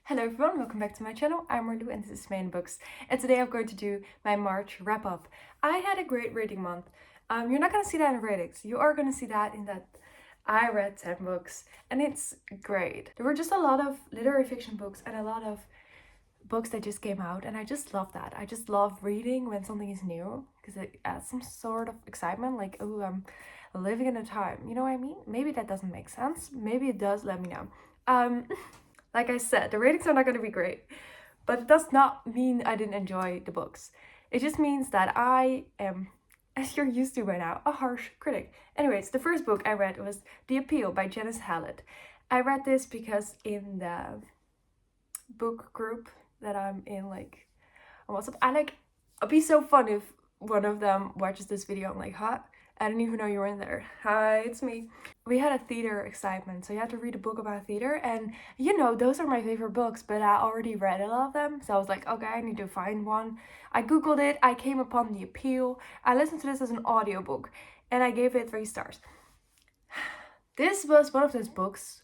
Hello everyone, welcome back to my channel. I'm Marlou and this is Main Books. And today I'm going to do my March wrap up. I had a great reading month. You're not going to see that in ratings. You are going to see that in that I read 10 books and it's great. There were just a lot of literary fiction books and a lot of books that just came out and I just love that. I just love reading when something is new because it adds some sort of excitement, like, oh, I'm living in a time. You know what I mean? Maybe that doesn't make sense. Maybe it does, let me know. Like I said, the ratings are not going to be great, but it does not mean I didn't enjoy the books. It just means that I am, as you're used to by now, a harsh critic. Anyways, the first book I read was The Appeal by Janice Hallett. I read this because in the book group that I'm in, like, on WhatsApp, it'd be so fun if one of them watches this video. I'm like, huh? I didn't even know you were in there. Hi, it's me. We had a theater excitement, so you had to read a book about theater, and you know, those are my favorite books, but I already read a lot of them, so I was like, okay, I need to find one. I googled it, I came upon The Appeal, I listened to this as an audiobook, and I gave it 3 stars. This was one of those books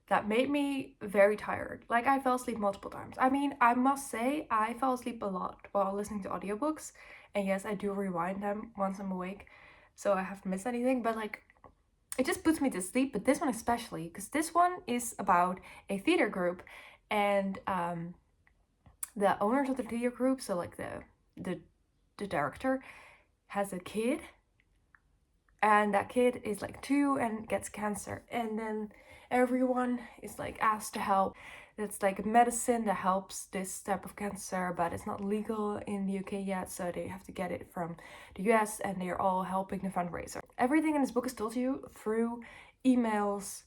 that made me very tired. Like, I fell asleep multiple times. I mean, I must say, I fell asleep a lot while listening to audiobooks, and yes, I do rewind them once I'm awake, so I haven't missed anything, but like, it just puts me to sleep. But this one especially, because this one is about a theater group, and the owners of the theater group, so like the director, has a kid, and that kid is like 2 and gets cancer, and then everyone is like asked to help. It's like a medicine that helps this type of cancer, but it's not legal in the UK yet, so they have to get it from the US, and they're all helping the fundraiser. Everything in this book is told to you through emails,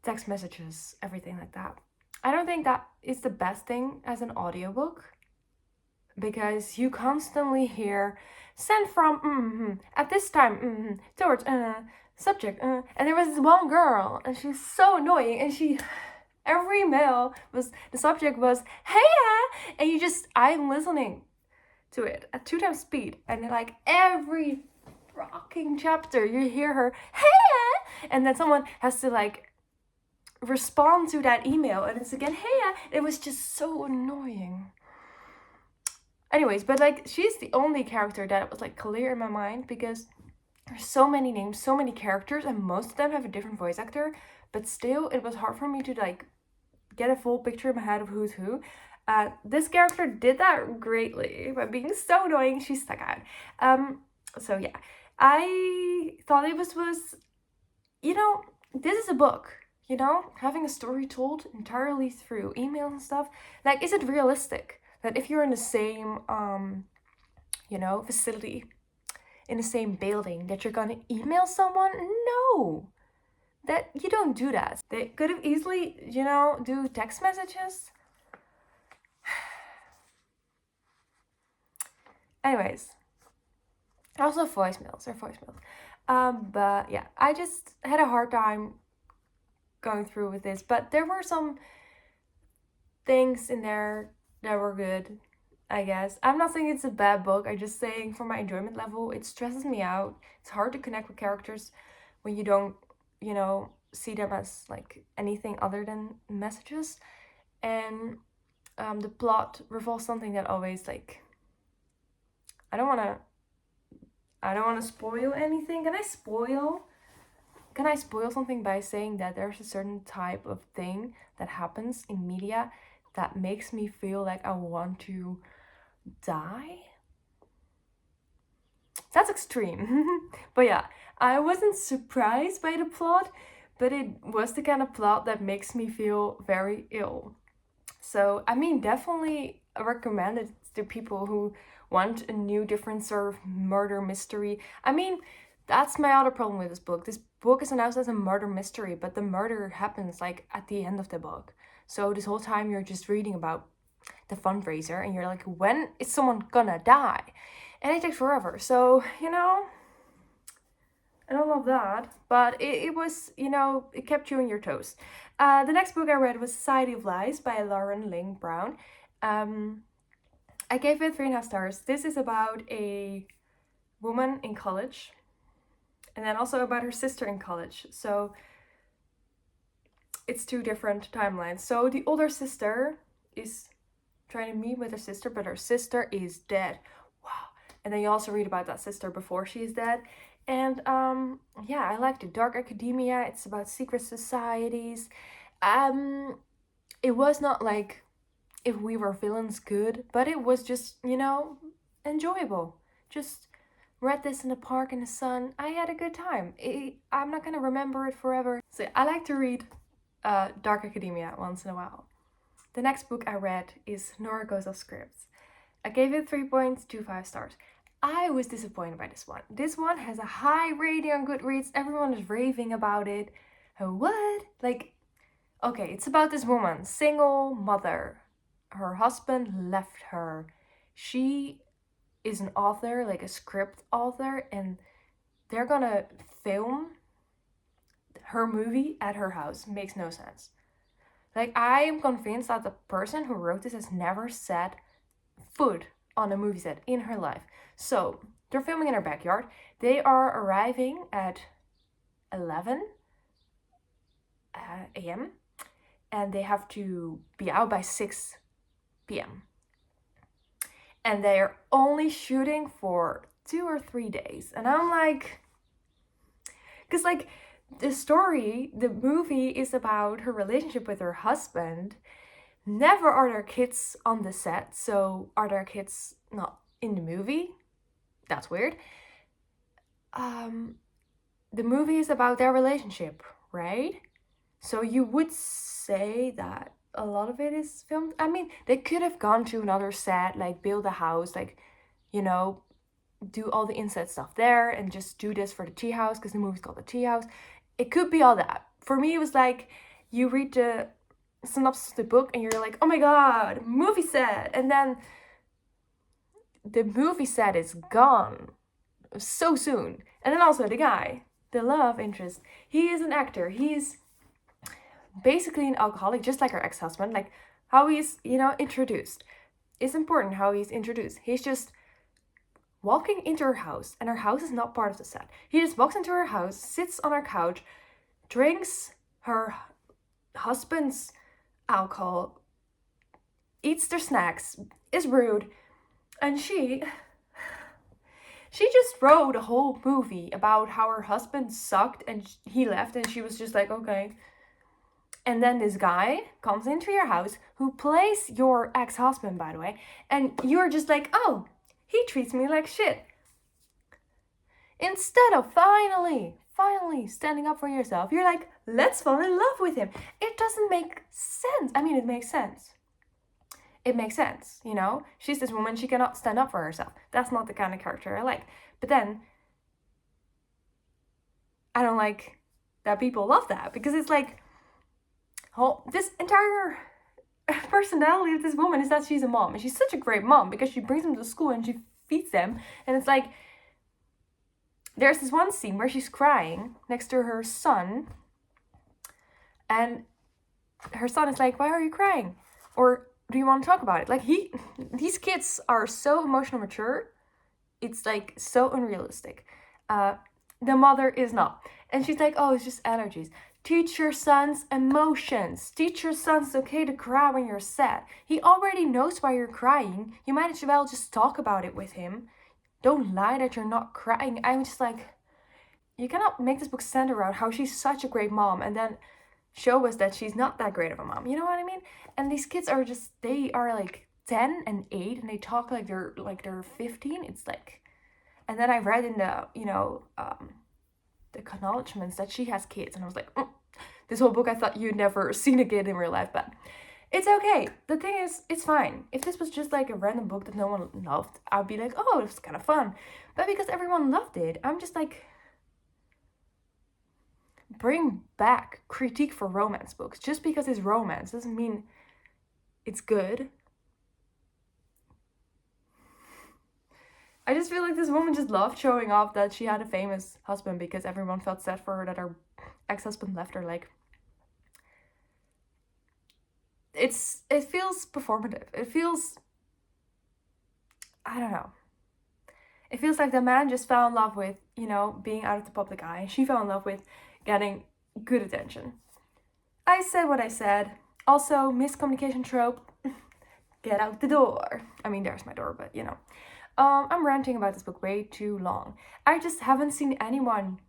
text messages, everything like that. I don't think that is the best thing as an audiobook, because you constantly hear sent from at this time towards subject and there was this one girl and she's so annoying, and she every mail was the subject was hey, and I'm listening to it at 2 times speed, and like every fucking chapter you hear her hey, and then someone has to like respond to that email and it's again hey. It was just so annoying. Anyways, but like, she's the only character that was like clear in my mind, because there's so many names, so many characters, and most of them have a different voice actor, but still it was hard for me to like get a full picture in my head of who's who. This character did that greatly by being so annoying. She stuck out. So yeah, I thought it was you know, this is a book, you know, having a story told entirely through email and stuff. Like, is it realistic that if you're in the same you know, facility, in the same building, that you're gonna email someone? No, that you don't do that. They could have easily, you know, do text messages. Anyways, also voicemails. But yeah, I just had a hard time going through with this, but there were some things in there that were good, I guess. I'm not saying it's a bad book, I'm just saying for my enjoyment level, it stresses me out. It's hard to connect with characters when you don't, you know, see them as like anything other than messages. And the plot revolves something that always like, I don't want to spoil anything. Can I spoil something by saying that there's a certain type of thing that happens in media that makes me feel like I want to die? That's extreme. But yeah, I wasn't surprised by the plot, but it was the kind of plot that makes me feel very ill. So, I mean, definitely recommend it to people who want a new, different sort of murder mystery. I mean, that's my other problem with this book. This book is announced as a murder mystery, but the murder happens like at the end of the book. So this whole time you're just reading about the fundraiser and you're like, when is someone gonna die? And it takes forever. So, you know, I don't love that, but it was, you know, it kept you on your toes. The next book I read was Society of Lies by Lauren Ling Brown. I gave it 3.5 stars. This is about a woman in college, and then also about her sister in college. So it's two different timelines. So the older sister is trying to meet with her sister, but her sister is dead. Wow. And then you also read about that sister before she is dead. And yeah, I liked it. Dark academia, it's about secret societies. It was not like If We Were Villains good, but it was just, enjoyable. Just read this in the park in the sun. I had a good time. I'm not gonna remember it forever. So I like to read Dark Academia once in a while. The next book I read is Nora Goes Off Script. I gave it 3.25 stars. I was disappointed by this one. This one has a high rating on Goodreads. Everyone is raving about it. What? Okay, it's about this woman, single mother. Her husband left her. She is an author, like a script author, and they're gonna film her movie at her house. Makes no sense. I am convinced that the person who wrote this has never set foot on a movie set in her life. So, they're filming in her backyard. They are arriving at 11 a.m. and they have to be out by 6 p.m. And they are only shooting for 2 or 3 days. And I'm like, because the movie is about her relationship with her husband. Never are there kids on the set, so are there kids not in the movie? That's weird. The movie is about their relationship, right? So you would say that a lot of it is filmed. I mean, they could have gone to another set, build a house, do all the inside stuff there and just do this for the tea house, because the movie's called The Tea House. It could be all that. For me, it was you read the synopsis of the book and you're like, oh my god, movie set, and then the movie set is gone so soon. And then also the guy, the love interest, he is an actor. He's basically an alcoholic, just like her ex-husband. How he's, introduced. It's important how he's introduced. He's just walking into her house, and her house is not part of the set. He just walks into her house, sits on her couch, drinks her husband's alcohol, eats their snacks, is rude, and she just wrote a whole movie about how her husband sucked and he left, and she was just like, okay. And then this guy comes into your house, who plays your ex-husband, by the way, and you're just like, oh, he treats me like shit. Instead of finally standing up for yourself, you're like, let's fall in love with him. It doesn't make sense. I mean, it makes sense. It makes sense, She's this woman, she cannot stand up for herself. That's not the kind of character I like. But then, I don't like that people love that, because it's this entire personality of this woman is that she's a mom, and she's such a great mom because she brings them to school and she feeds them, and it's there's this one scene where she's crying next to her son, and her son is like, why are you crying? Or do you want to talk about it? These kids are so emotional mature, it's so unrealistic. The mother is not, and she's like, oh, it's just allergies. Teach your sons emotions. Teach your sons it's okay to cry when you're sad. He already knows why you're crying. You might as well just talk about it with him. Don't lie that you're not crying. I'm just you cannot make this book center around how she's such a great mom and then show us that she's not that great of a mom. You know what I mean? And these kids are they are 10 and 8 and they talk like they're 15. It's and then I read in the, the acknowledgements that she has kids, and I was like, this whole book I thought you'd never seen a kid in real life, but it's okay. The thing is, it's fine. If this was just a random book that no one loved, I'd be like, oh, it was kind of fun. But because everyone loved it, I'm just bring back critique for romance books. Just because it's romance doesn't mean it's good. I just feel like this woman just loved showing off that she had a famous husband because everyone felt sad for her that her ex-husband left her. It feels performative. It feels, I don't know. It feels like the man just fell in love with, being out of the public eye. She fell in love with getting good attention. I said what I said. Also, miscommunication trope, get out the door. I mean, there's my door, but you know. I'm ranting about this book way too long. I just haven't seen anyone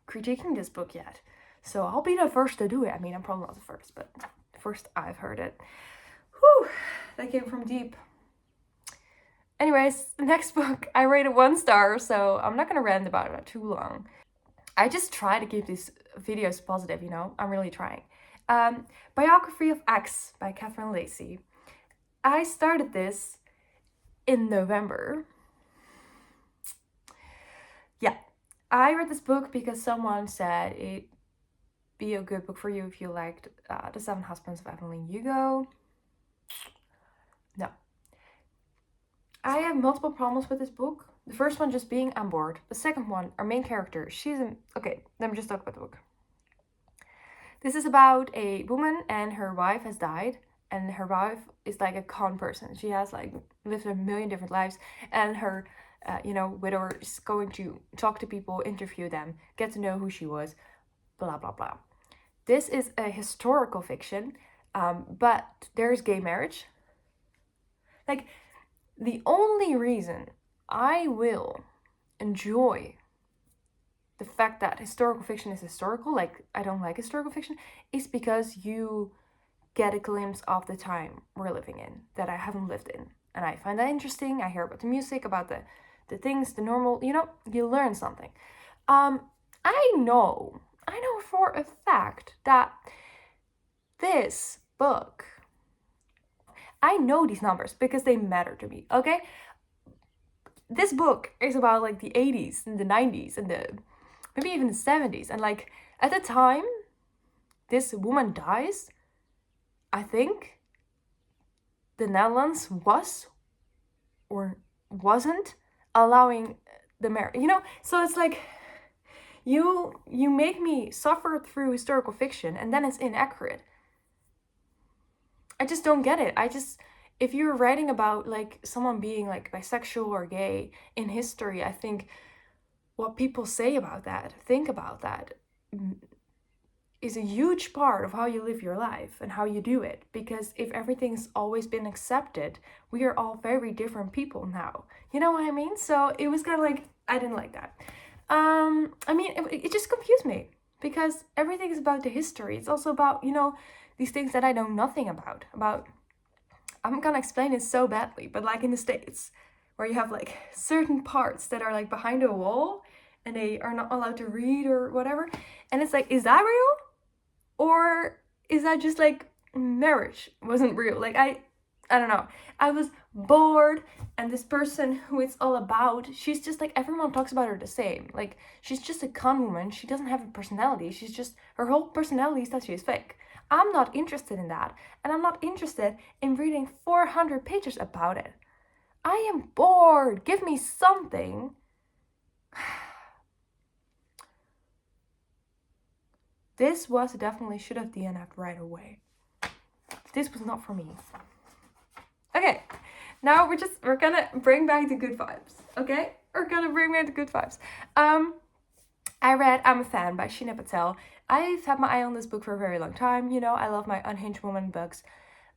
critiquing this book yet. So I'll be the first to do it. I mean, I'm probably not the first, but first I've heard it. Whew, that came from deep. Anyways, the next book, I rated 1 star, so I'm not gonna rant about it too long. I just try to keep these videos positive, you know? I'm really trying. Biography of X by Catherine Lacey. I started this in November. Yeah, I read this book because someone said it'd be a good book for you if you liked The Seven Husbands of Evelyn Hugo. No. I have multiple problems with this book. The first one just being on board. The second one, our main character, okay, let me just talk about the book. This is about a woman and her wife has died, and her wife is like a con person. She has like lived a million different lives, and her widower is going to talk to people, interview them, get to know who she was, blah blah blah. This is a historical fiction, but there's gay marriage. Like, the only reason I will enjoy the fact that historical fiction is historical, like I don't like historical fiction, is because you get a glimpse of the time we're living in that I haven't lived in. And I find that interesting. I hear about the music, about the things, the normal, you learn something. I know for a fact that this book, I know these numbers because they matter to me, okay? This book is about like the 80s and the 90s and maybe even the 70s. And like at the time this woman dies, I think the Netherlands was or wasn't allowing the marriage, So it's like you make me suffer through historical fiction and then it's inaccurate. I just don't get it. If you're writing about like someone being like bisexual or gay in history, I think what people say about that, think about that, is a huge part of how you live your life and how you do it. Because if everything's always been accepted, we are all very different people now. You know what I mean? So it was kind of like, I didn't like that. It just confused me because everything is about the history. It's also about, these things that I know nothing about. I'm gonna explain it so badly, but like in the States, where you have like certain parts that are like behind a wall and they are not allowed to read or whatever. And it's like, is that real? Or is that just like marriage wasn't real? Like, I don't know. I was bored, and this person who it's all about, she's just like, everyone talks about her the same. Like, she's just a con woman. She doesn't have a personality. Her whole personality is that she is fake. I'm not interested in that, and I'm not interested in reading 400 pages about it. I am bored. Give me something. This was definitely should have DNF'd right away. This was not for me. Okay, now we're gonna bring back the good vibes. Okay, we're gonna bring back the good vibes. I read I'm a Fan by Sheena Patel. I've had my eye on this book for a very long time. I love my unhinged woman books.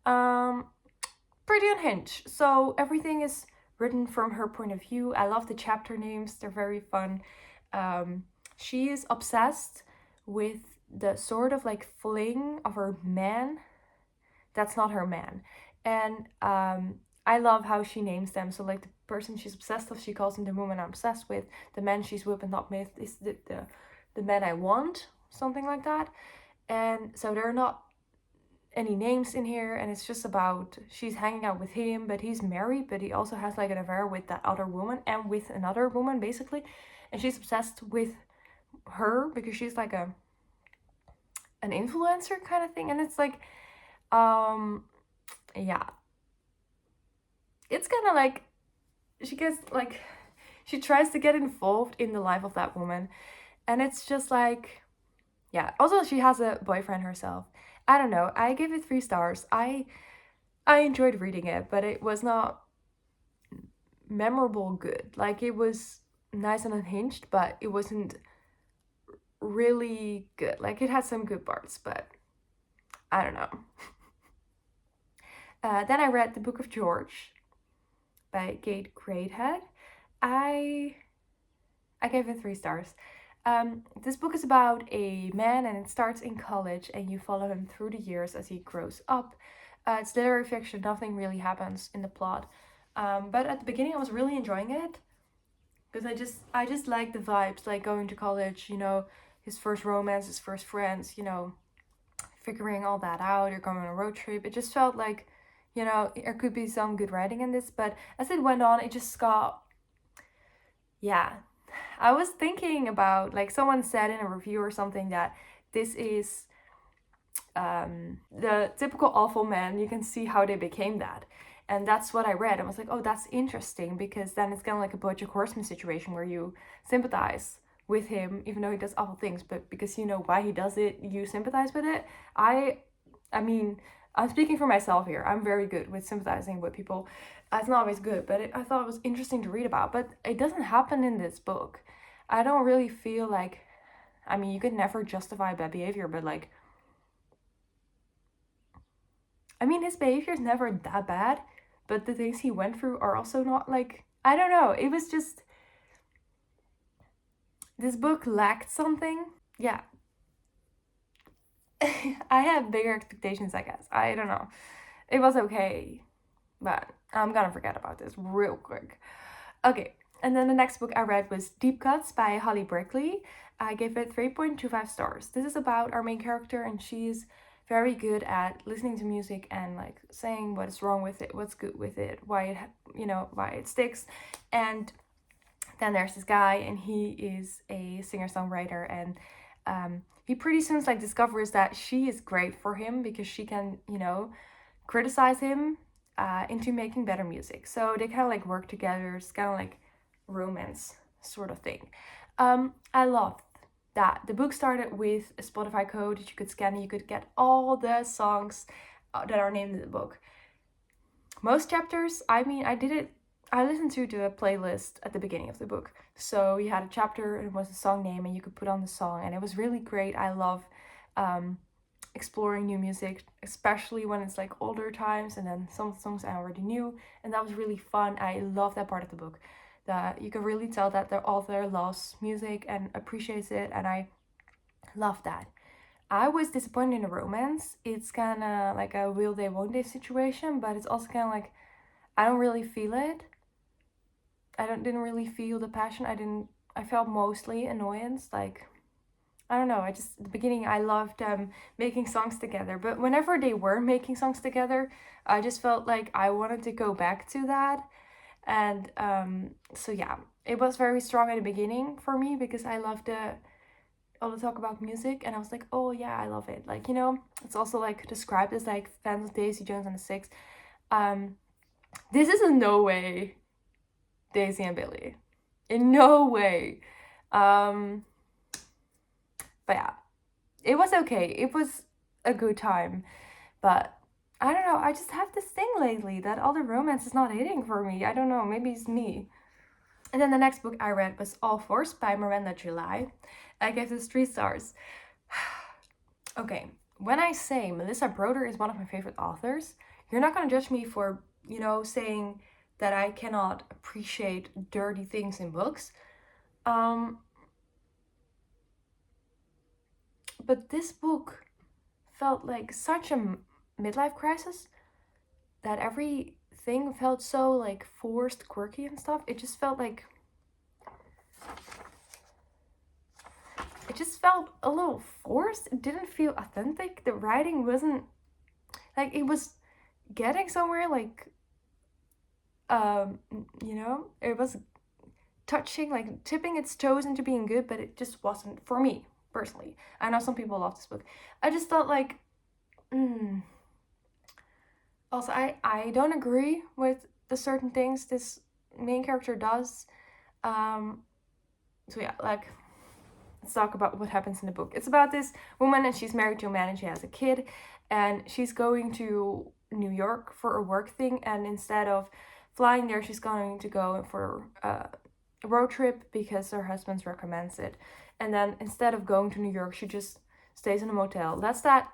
Pretty unhinged. So everything is written from her point of view. I love the chapter names. They're very fun. She is obsessed with the sort of like fling of her man. That's not her man. And I love how she names them. So like the person she's obsessed with, she calls him the woman I'm obsessed with. The man she's with and not with is the man I want, something like that. And so there are not any names in here, and it's just about she's hanging out with him, but he's married, but he also has like an affair with that other woman and with another woman basically, and she's obsessed with her because she's like an influencer kind of thing. And it's like yeah, it's kind of like she tries to get involved in the life of that woman, and it's just like, yeah. Also, she has a boyfriend herself. I don't know. I give it 3 stars. I enjoyed reading it, but it was not memorable good. Like, it was nice and unhinged, but it wasn't really good. Like, it had some good parts, but I don't know. Then I read The Book of George by Kate Greathead. I gave it 3 stars. This book is about a man and it starts in college and you follow him through the years as he grows up. It's literary fiction, nothing really happens in the plot. But at the beginning I was really enjoying it because I just like the vibes, like going to college, you know, his first romance, his first friends, you know, figuring all that out, you're going on a road trip. It just felt like, you know, there could be some good writing in this, but as it went on, it just got, yeah. I was thinking about, like, someone said in a review or something that this is the typical awful man. You can see how they became that. And that's what I read. I was like, oh, that's interesting, because then it's kind of like a BoJack Horseman situation where you sympathize with him, even though he does awful things, but because you know why he does it, you sympathize with it. I mean, I'm speaking for myself here. I'm very good with sympathizing with people. It's not always good, but I thought it was interesting to read about. But it doesn't happen in this book. I don't really feel like, I mean, you could never justify bad behavior, but like, I mean, his behavior is never that bad, but the things he went through are also not like, I don't know. It was just, this book lacked something. Yeah. I had bigger expectations, I guess. I don't know. It was okay, but I'm gonna forget about this real quick. Okay, and then the next book I read was Deep Cuts by Holly Brickley. I gave it 3.25 stars. This is about our main character, and she's very good at listening to music and like saying what is wrong with it, what's good with it, why it, you know, why it sticks. And then there's this guy, and he is a singer-songwriter, and he pretty soon like discovers that she is great for him because she can, you know, criticize him into making better music. So they kind of like work together. It's kind of like romance sort of thing. I loved that. The book started with a Spotify code that you could scan and you could get all the songs that are named in the book. Most chapters, I mean, I listened to the playlist at the beginning of the book. So you had a chapter and it was a song name and you could put on the song, and it was really great. I love exploring new music, especially when it's like older times and then some songs I already knew, and that was really fun. I love that part of the book, that you can really tell that the author loves music and appreciates it, and I love that. I was disappointed in the romance. It's kind of like a will they won't they situation, but it's also kind of like I don't really feel it. Didn't really feel the passion. I felt mostly annoyance, like I don't know, at the beginning I loved making songs together, but whenever they were making songs together, I just felt like I wanted to go back to that. And so yeah, it was very strong at the beginning for me because I loved all the talk about music, and I was like, oh yeah, I love it. Like, you know, it's also like described as like fans of Daisy Jones and the Six. This is in no way Daisy and Billy. In no way. But yeah, it was okay. It was a good time. But I don't know, I just have this thing lately that all the romance is not hitting for me. I don't know, maybe it's me. And then the next book I read was All Force by Miranda July. I gave this 3 stars. Okay, when I say Melissa Broder is one of my favorite authors, you're not gonna judge me for, you know, saying that I cannot appreciate dirty things in books. But this book felt like such a midlife crisis that everything felt so like forced, quirky and stuff. It just felt a little forced. It didn't feel authentic. The writing wasn't like, it was getting somewhere, like you know, it was touching, like tipping its toes into being good, but it just wasn't for me personally. I know some people love this book. I just thought like also I don't agree with the certain things this main character does. So yeah, like let's talk about what happens in the book. It's about this woman, and she's married to a man and she has a kid, and she's going to New York for a work thing, and instead of flying there, she's going to go for a road trip because her husband recommends it. And then instead of going to New York, she just stays in a motel. That's that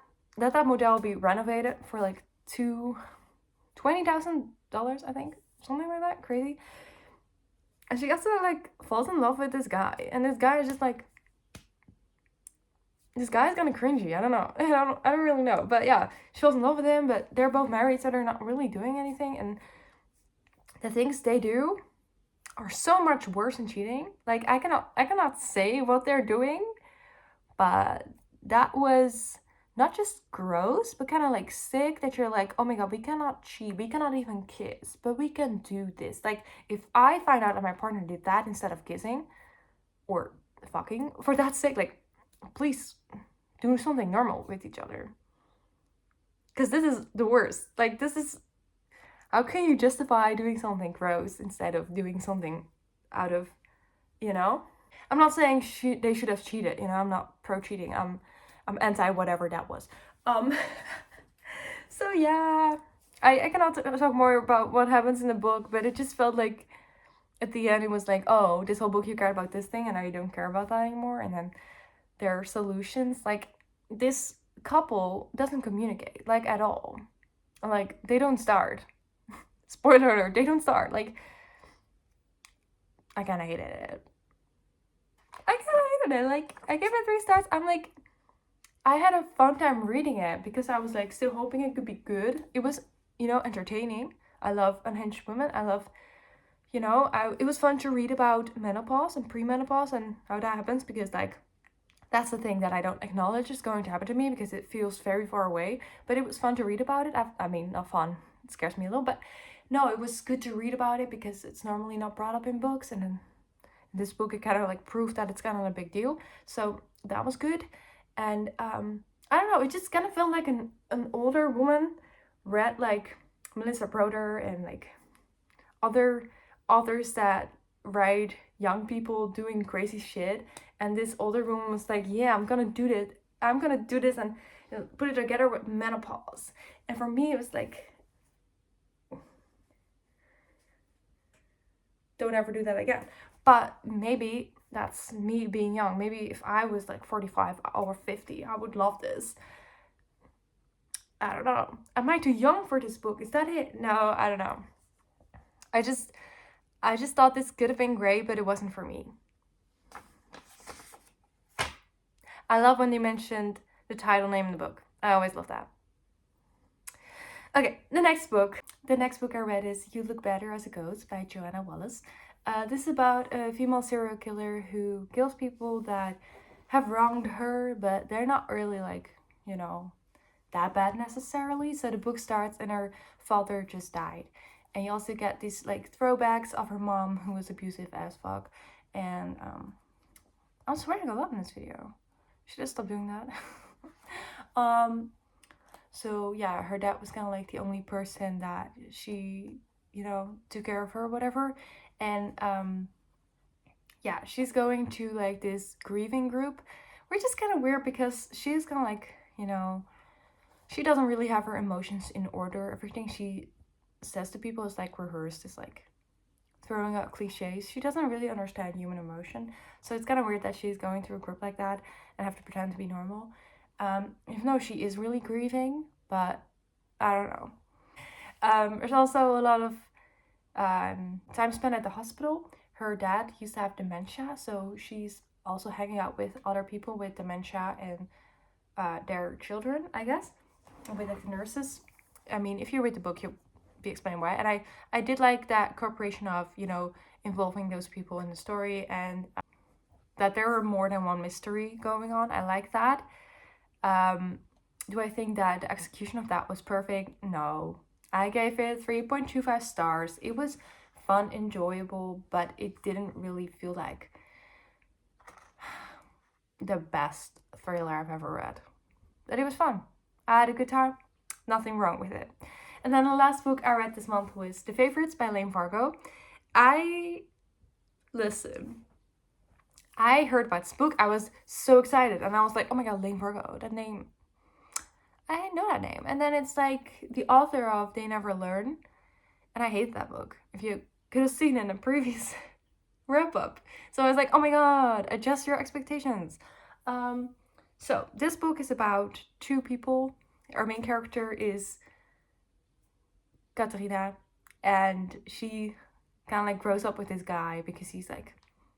that model will be renovated for like $20,000, I think, something like that, crazy. And she gets to like falls in love with this guy, and this guy is just like, this guy's kind of cringy. I don't know. I don't really know. But yeah, she falls in love with him, but they're both married, so they're not really doing anything. And the things they do are so much worse than cheating. Like I cannot say what they're doing, but that was not just gross, but kind of like sick, that you're like, oh my god, we cannot cheat, we cannot even kiss, but we can do this. Like, if I find out that my partner did that instead of kissing or fucking, for that sake, like, please do something normal with each other. Because this is the worst. Like, this is, how can you justify doing something gross instead of doing something out of, you know? I'm not saying they should have cheated, you know, I'm not pro cheating. I'm anti whatever that was. Um so yeah, I cannot talk more about what happens in the book, but it just felt like at the end it was like, oh, this whole book you cared about this thing and now you don't care about that anymore. And then there are solutions. Like, this couple doesn't communicate, like, at all. Like, they don't start. Spoiler alert, they don't start. Like, I kind of hated it. Like, I gave it 3 stars. I'm like, I had a fun time reading it because I was like still hoping it could be good. It was, you know, entertaining. I love unhinged women. I love, you know, it was fun to read about menopause and premenopause and how that happens, because like that's the thing that I don't acknowledge is going to happen to me because it feels very far away. But it was fun to read about it. I mean, not fun. It scares me a little, but no, it was good to read about it because it's normally not brought up in books, and then this book, it kind of like proved that it's kind of a big deal. So that was good. And I don't know, it just kind of felt like an older woman read like Melissa Broder and like other authors that write young people doing crazy shit. And this older woman was like, yeah, I'm gonna do this and, you know, put it together with menopause. And for me, it was like, don't ever do that again. But maybe that's me being young. Maybe if I was like 45 or 50, I would love this. I don't know. Am I too young for this book? Is that it? No, I don't know. I just thought this could have been great, but it wasn't for me. I love when they mentioned the title name in the book. I always love that. Okay, the next book I read is You Look Better as a Ghost by Joanna Wallace. This is about a female serial killer who kills people that have wronged her, but they're not really like, you know, that bad necessarily. So the book starts and her father just died. And you also get these like throwbacks of her mom who was abusive as fuck. And I'm swearing a lot in this video. Should I stop doing that? So yeah, her dad was kind of like the only person that she, you know, took care of her or whatever. And yeah, she's going to like this grieving group, which is kind of weird because she's kind of like, you know, she doesn't really have her emotions in order. Everything she says to people is like rehearsed, is like throwing out cliches. She doesn't really understand human emotion. So it's kind of weird that she's going through a group like that and have to pretend to be normal. Even though she is really grieving, but I don't know. There's also a lot of time spent at the hospital. Her dad used to have dementia, so she's also hanging out with other people with dementia and their children, I guess, with like the nurses. I mean, if you read the book, you'll be explained why. And I did like that corporation of, you know, involving those people in the story, and that there were more than one mystery going on. I like that. Do I think that the execution of that was perfect? No. I gave it 3.25 stars. It was fun, enjoyable, but it didn't really feel like the best thriller I've ever read. But it was fun. I had a good time. Nothing wrong with it. And then the last book I read this month was The Favorites by Lane Fargo. Listen, I heard about this book. I was so excited. And I was like, oh my god, Lane Fargo, that name. I know that name. And then it's like the author of They Never Learn. And I hate that book. If you could have seen it in a previous wrap up. So I was like, oh my god, adjust your expectations. So this book is about two people Our main character is Katarina, and she kind of like grows up with this guy because he's like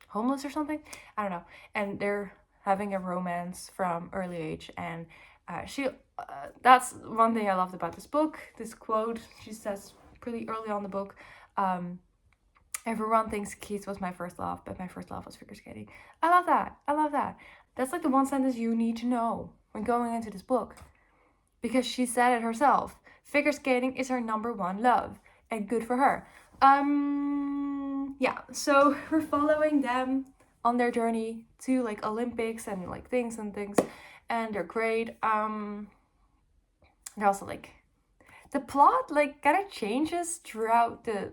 homeless or something. I don't know. And they're having a romance from early age, and she that's one thing I loved about this book. This quote she says pretty early on in the book. Everyone thinks Keith was my first love, but my first love was figure skating. I love that. I love that. That's like the one sentence you need to know when going into this book, because she said it herself. Figure skating is her number one love, and good for her. Yeah, so we're following them on their journey to like Olympics and like things, and they're great. They're also like the plot like kind of changes throughout the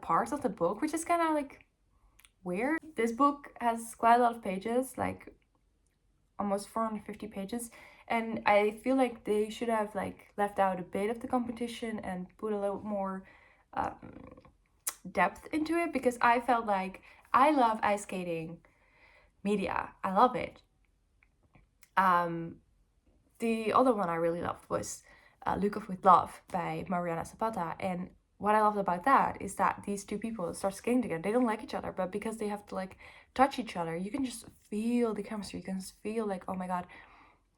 parts of the book, which is kind of like weird. This book has quite a lot of pages, like almost 450 pages, and I feel like they should have like left out a bit of the competition and put a little more depth into it, because I felt like I love ice skating media. I love it. The other one I really loved was Look Up With Love by Mariana Zapata, and what I loved about that is that these two people start skating together. They don't like each other, but because they have to like touch each other, you can just feel the chemistry. You can just feel like, oh my god,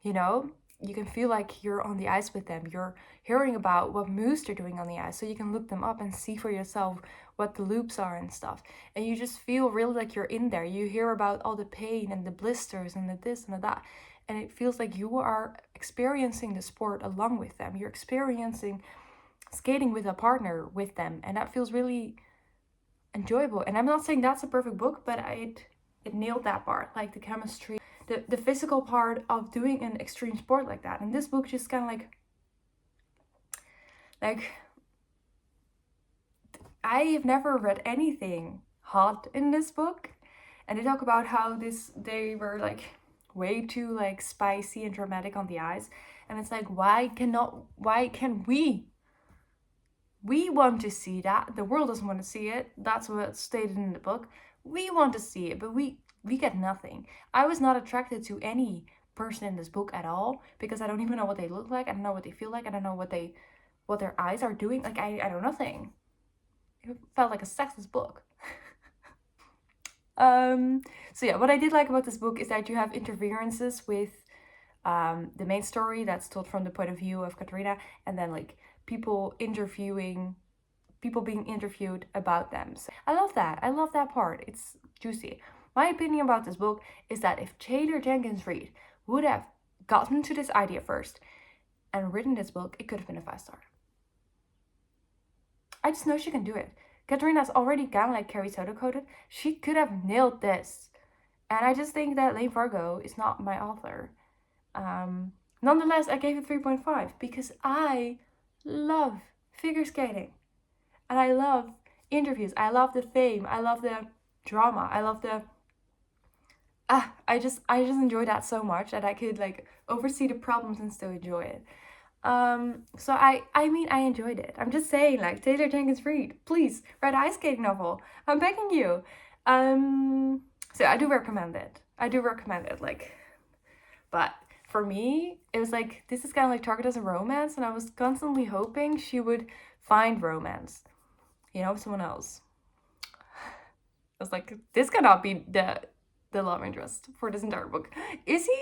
you know, you can feel like you're on the ice with them. You're hearing about what moves they're doing on the ice, so you can look them up and see for yourself what the loops are and stuff. And you just feel really like you're in there. You hear about all the pain and the blisters and the this and the that. And it feels like you are experiencing the sport along with them. You're experiencing skating with a partner with them. And that feels really enjoyable. And I'm not saying that's a perfect book, but it nailed that part, like the chemistry, the physical part of doing an extreme sport like that. And this book just kind of like I have never read anything hot in this book, and they talk about how they were like way too like spicy and dramatic on the ice, and it's like, why can we want to see that? The world doesn't want to see it. That's what's stated in the book. We want to see it, but we get nothing. I was not attracted to any person in this book at all, because I don't even know what they look like. I don't know what they feel like. I don't know what their eyes are doing. Like I know nothing. It felt like a sexless book. So yeah, what I did like about this book is that you have interferences with the main story that's told from the point of view of Katarina, and then like people being interviewed about them. So I love that. I love that part. It's juicy. My opinion about this book is that if Taylor Jenkins Reid would have gotten to this idea first and written this book, it could have been a 5-star. I just know she can do it. Katarina's already kind of like Carrie Soto coded. She could have nailed this. And I just think that Lane Fargo is not my author. Nonetheless, I gave it 3.5 because I love figure skating. And I love interviews. I love the fame. I love the drama. I love the... I just enjoy that so much that I could like oversee the problems and still enjoy it. So I mean, I enjoyed it. I'm just saying, like, Taylor Jenkins Reid, please write an ice skating novel. I'm begging you. So I do recommend it. Like, but for me, it was like, this is kind of like targeted as a romance, and I was constantly hoping she would find romance, you know, someone else. I was like, this cannot be the love interest for this entire book. Is he?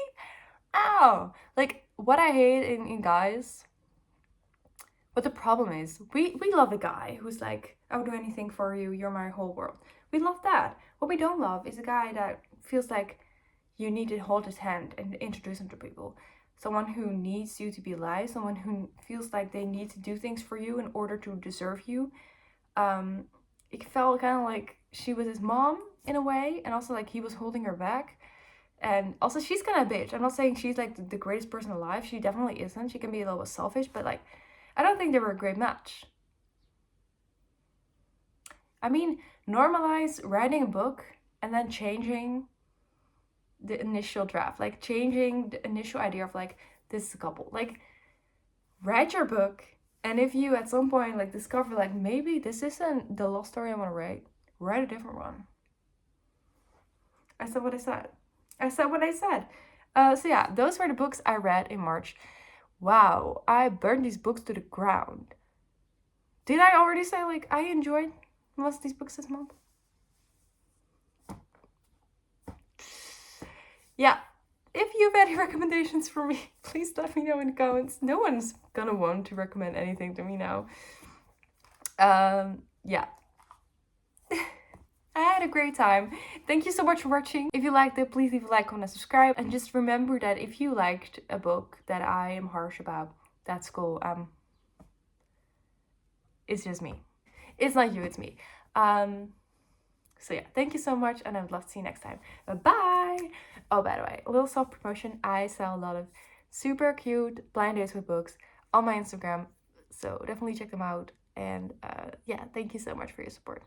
Ow! Like, what I hate in guys, what the problem is, we love a guy who's like, I would do anything for you, you're my whole world. We love that. What we don't love is a guy that feels like you need to hold his hand and introduce him to people. Someone who needs you to be alive, someone who feels like they need to do things for you in order to deserve you. It felt kind of like she was his mom in a way, and also like he was holding her back. And also, she's kind of a bitch. I'm not saying she's like the greatest person alive. She definitely isn't. She can be a little bit selfish, but like, I don't think they were a great match. I mean, normalize writing a book and then changing the initial draft, like changing the initial idea of like, this is a couple. Like, write your book, and if you at some point like discover like maybe this isn't the love story I want to write a different one. I said what I said. So yeah, those were the books I read in March. Wow, I burned these books to the ground. Did I already say, like, I enjoyed most of these books this month? Yeah. If you have any recommendations for me, please let me know in the comments. No one's gonna want to recommend anything to me now. Yeah. I had a great time. Thank you so much for watching. If you liked it, please leave a like, comment, subscribe. And just remember that if you liked a book that I am harsh about, that's cool. It's just me. It's not you, it's me. So yeah, thank you so much, and I would love to see you next time. Bye! Oh, by the way, a little self-promotion. I sell a lot of super cute blind dates with books on my Instagram, so definitely check them out. And yeah, thank you so much for your support.